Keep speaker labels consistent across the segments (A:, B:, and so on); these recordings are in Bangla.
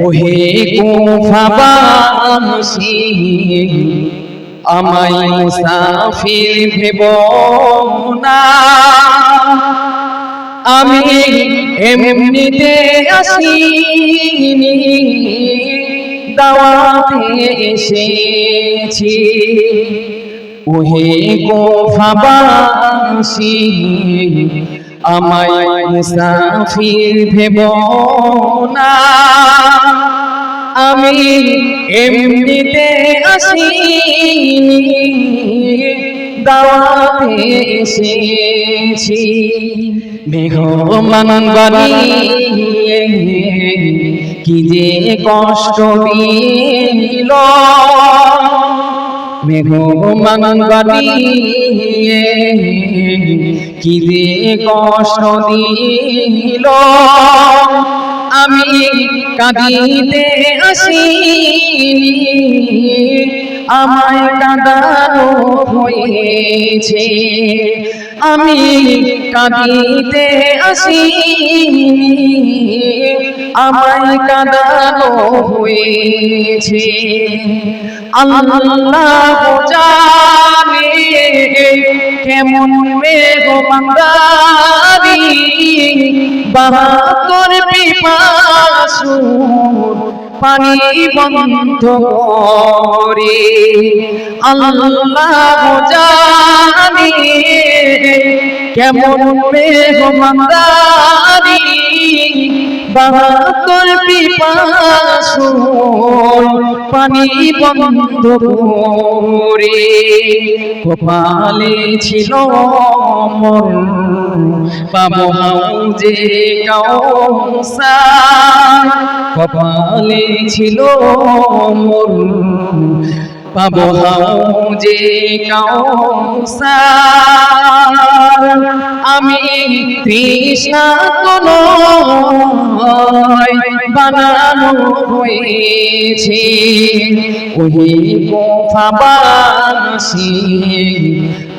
A: ওহে কুফাবাসী আমায় মুসাফির ভেব না, আমি এমনিতে আসিনি, দাওয়াতে এসেছি। ওহে কুফাবাসী আমায় মুসাফির ভেব না, আমি এমনিতে আসিনি, দাওয়াতে এসেছি। মেহমান বানিয়ে কি যে কষ্ট দিল, মেহমান বানিয়ে কি যে কষ্ট দিল, আমি কাঁদিতে আসিনি, আমায় কাঁদানো হয়েছে। আমি কাঁদিতে আসিনি, আমায় কাঁদানো হয়েছে। আল্লাহ জানে কেমন মেহমানদারি, বাহাত্তর পিপাসুর পানি বন্ধ করে। আল্লাহ জানে কেমন মেহমানদারি, বাহাত্তর পিপাসুর পানি বন্ধ করে। কপালে ছিল মোর পাবো হাউজে কাউসার, কপালে ছিল মোর পাবো হাউজে কাউসার। আমি তৃষ্ণা কোনো বানানো হয়েছে। ওহে কুফাবাসী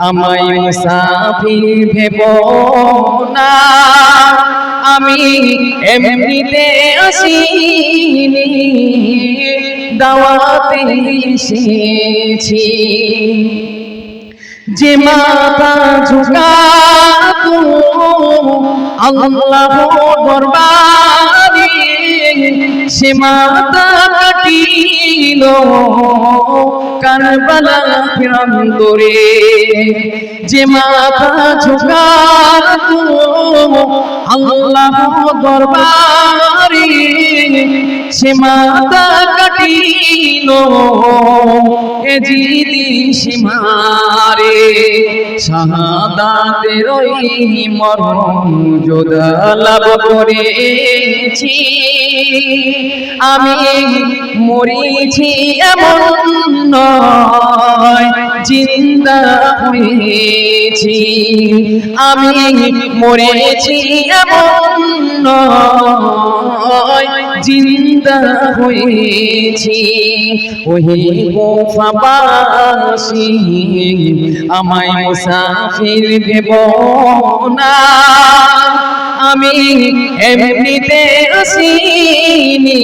A: আমায় মুসাফির ভেব না, আমি এমনিতে আসিনি, দাওয়াতে এসেছি। যে মাথা ঝুঁকাতো আল্লাহর দরবারে, সে মাথা কাটিল কারবালা প্রান্তরে। যে মাথা ঝুঁকাতো আল্লাহর দরবারে, সে মাথা কাটিল এজিদি সীমারে। শাহাদাতের ওই মর্যাদা লাভ করেছি, আমি মরেছি এমন নয়, জিন্দা হয়েছি। আমি মরেছি এমন নয়, জিন্দা হয়েছি। ওহে কুফাবাসী আমায় মুসাফির ভেব না, আমি এমনিতে আসিনি,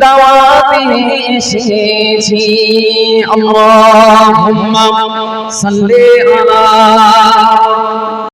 A: দাওয়াতে এসেছি। আল্লাহুম্মা সাল্লি আলা